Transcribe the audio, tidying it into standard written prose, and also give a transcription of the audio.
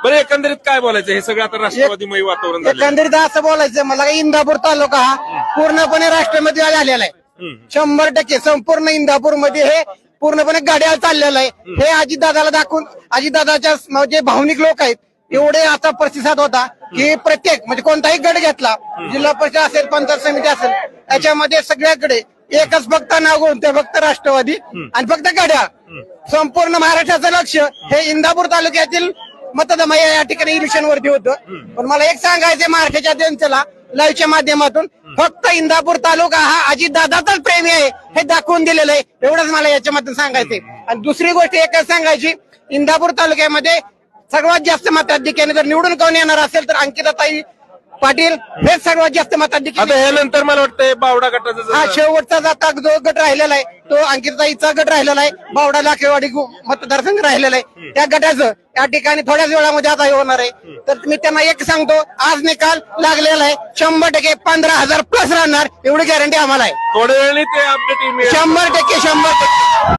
बरं एकंदरीत काय बोलायचं हे सगळं आता राष्ट्रवादीमय वातावरण झालं एकंदरीत असं बोलायचं मला का इंदापूर तालुका हा पूर्णपणे राष्ट्रमध्ये झालेला आहे. 100% संपूर्ण इंदापूर मध्ये हे पूर्णपणे गाड्या चाललेलं आहे. हे अजितदादाला दाखवून अजितदादाच्या जे भावनिक लोक आहेत एवढे आता प्रतिसाद होता की प्रत्येक म्हणजे कोणताही गट घेतला जिल्हा परिषद असेल पंचायत समिती असेल याच्यामध्ये सगळ्याकडे एकच फक्त नाव घेऊन ते फक्त राष्ट्रवादी आणि फक्त गाड्या. संपूर्ण महाराष्ट्राचं लक्ष हे इंदापूर तालुक्यातील मतदान या ठिकाणी इलेक्शन वरती होतं. पण मला एक सांगायचं महाराष्ट्राच्या जनतेला लाईव्हच्या माध्यमातून फक्त इंदापूर तालुका हा अजितदादाचाच प्रेमी आहे हे दाखवून दिलेलं आहे. एवढंच मला याच्यामधून सांगायचंय. आणि दुसरी गोष्ट एकच सांगायची इंदापूर तालुक्यामध्ये सर्वात जास्त मताधिक्याने जर निवडून कोण येणार असेल तर अंकिताताई पाटील हे सर्वात जास्त मताधिक्य. आता ह्यानंतर मला वाटतंय बावडा गटाचं हा शेवटचा जाता जो गट राहिलेला आहे तो अंकिताताईचा गट राहिलेला आहे. बावडा लाखेवाडी मतदारसंघ राहिलेला आहे. त्या गटाचं या ठिकाणी थोड्याच वेळामध्ये आता हे होणार आहे. तर मी त्यांना एक सांगतो आज निकाल लागलेला आहे 100% 15,000 प्लस राहणार एवढी गॅरंटी आम्हाला आहे. थोड्या वेळाने ते अपडेट 100%